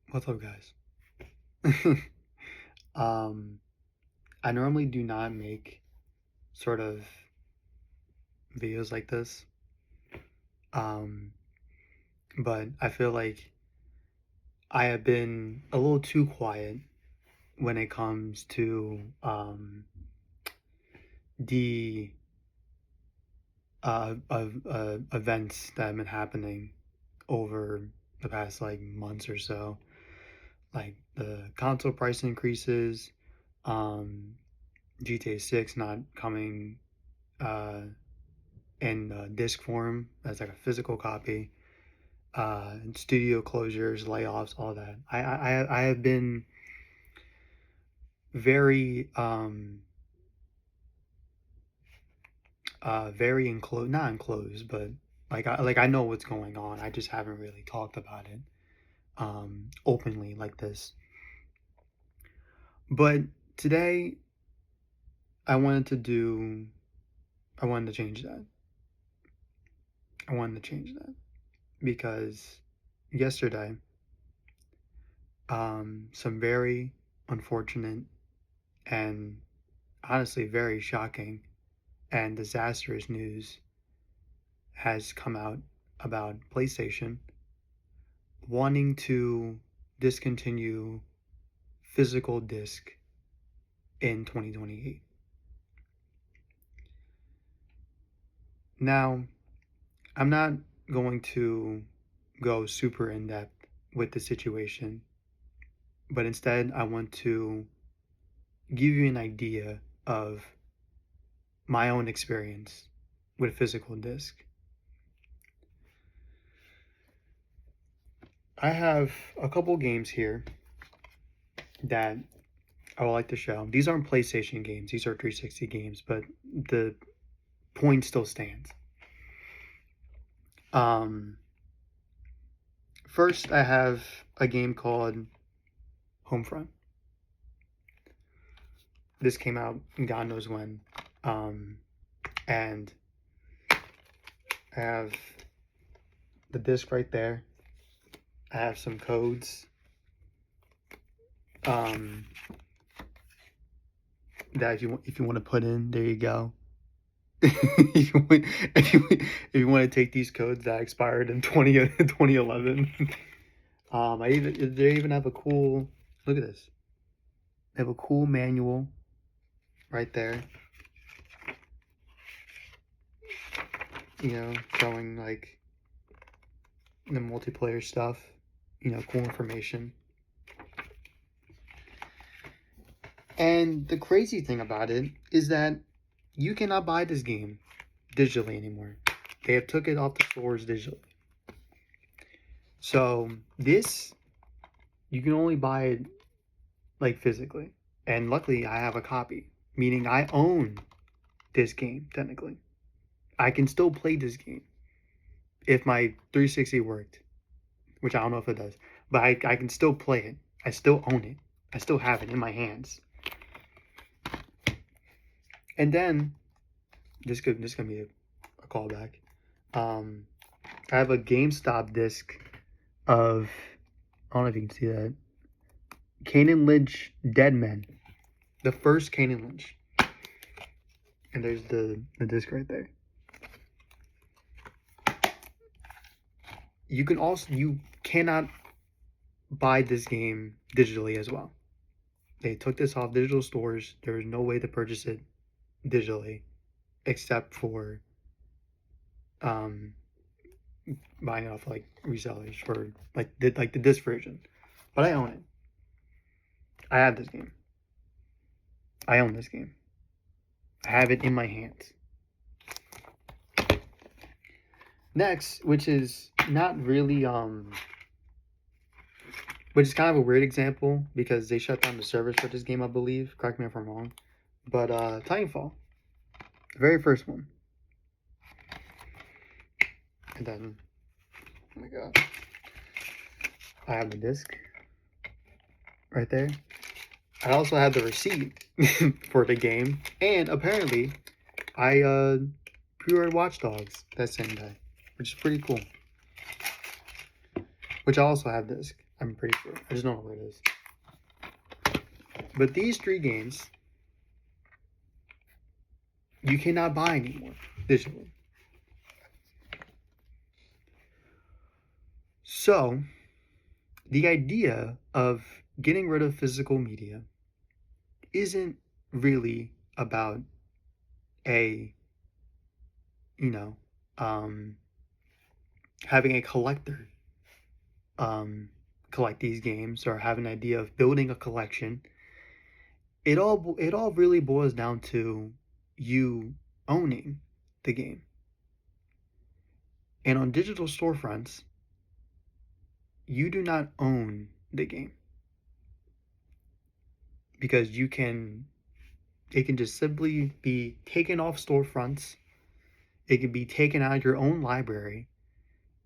What's up, guys? um, I normally do not make sort of videos like this. Um, but I feel like I have been a little too quiet when it comes to the events that have been happening over the past like months or so, like the console price increases, um, GTA 6 not coming uh in disc form as like a physical copy, and studio closures, layoffs, all that. I have been very very enclosed, not enclosed, but like I know what's going on. I just haven't really talked about it openly like this. But today I wanted to do I wanted to change that. I wanted to change that because yesterday some very unfortunate and honestly very shocking and disastrous news has come out about PlayStation wanting to discontinue physical disc in 2028. Now, I'm not going to go super in depth with the situation, but instead I want to give you an idea of my own experience with physical disc. I have a couple games here that I would like to show. These aren't PlayStation games, these are 360 games, but the point still stands. Um, First, I have a game called Homefront. This came out God knows when. And I have the disc right there. I have some codes that if you want to put in, there you go. if you want, if you want to take these codes that expired in 2011. They even have a cool, look at this. They have a cool manual right there. Showing like the multiplayer stuff, cool information. And the crazy thing about it is that you cannot buy this game digitally anymore. They have took it off the stores digitally. So this, you can only buy it like physically. And luckily I have a copy, meaning I own this game technically. I can still play this game if my 360 worked, which I don't know if it does. But I can still play it. I still own it. I still have it in my hands. And then this could be a callback. I have a GameStop disc of, I don't know if you can see that, Kane and Lynch Dead Men, the first Kane and Lynch, and there's the disc right there. You cannot buy this game digitally as well. They took this off digital stores. There is no way to purchase it digitally except for buying it off like resellers for like the disc version. But I own it. I have this game. I own this game. I have it in my hands. Next, which is not really which is kind of a weird example because they shut down the servers for this game, I believe. Correct me if I'm wrong. But Titanfall, the very first one. And then, oh my god, I have the disc right there. I also have the receipt for the game, and apparently, I pre-ordered Watch Dogs that same day, which is pretty cool. Which I also have disc. I'm pretty sure. I just don't know where it is. But these 3 games, you cannot buy anymore digitally. So, the idea of getting rid of physical media isn't really about a, you know, having a collector collect these games or have an idea of building a collection. It all really boils down to you owning the game. And on digital storefronts, you do not own the game because it can just simply be taken off storefronts. It can be taken out of your own library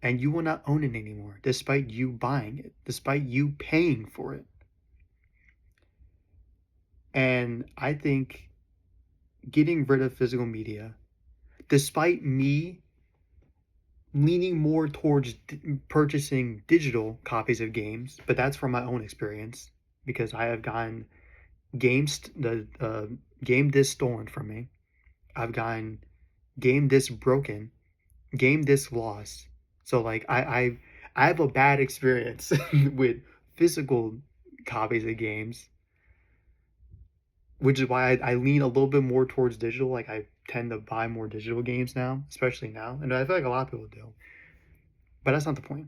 and you will not own it anymore despite you buying it, despite you paying for it. And I think getting rid of physical media, despite me leaning more towards purchasing digital copies of games, but that's from my own experience because I have gotten game disc stolen from me. I've gotten game disc broken, game disc lost. So like I have a bad experience with physical copies of games, which is why I lean a little bit more towards digital. Like I tend to buy more digital games now, especially now, and I feel like a lot of people do. But that's not the point.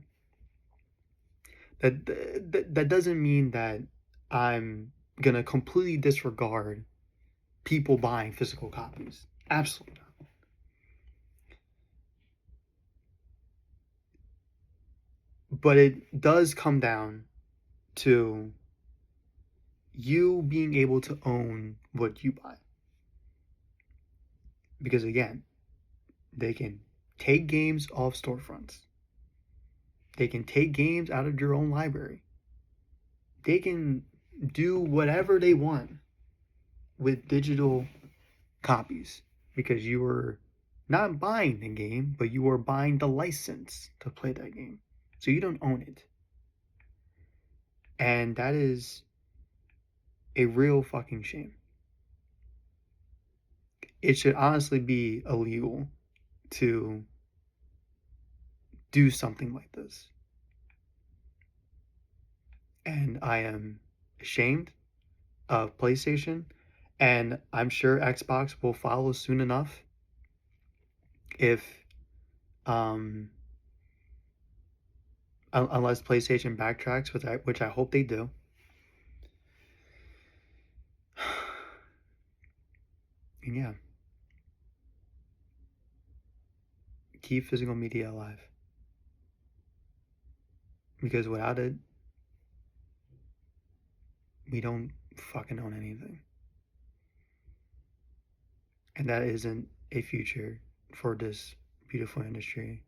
That doesn't mean that I'm gonna completely disregard people buying physical copies. Absolutely not. But it does come down to you being able to own what you buy. Because again, they can take games off storefronts. They can take games out of your own library. They can do whatever they want with digital copies because you are not buying the game, but you are buying the license to play that game. So you don't own it. And that is a real fucking shame. It should honestly be illegal to do something like this. And I am ashamed of PlayStation, and I'm sure Xbox will follow soon enough if unless PlayStation backtracks, which I hope they do. And yeah, keep physical media alive. Because without it, we don't fucking own anything. And that isn't a future for this beautiful industry.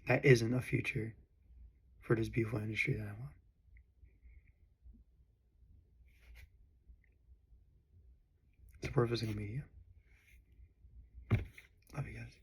That isn't a future for this beautiful industry that I want. Support physical media. Love you guys.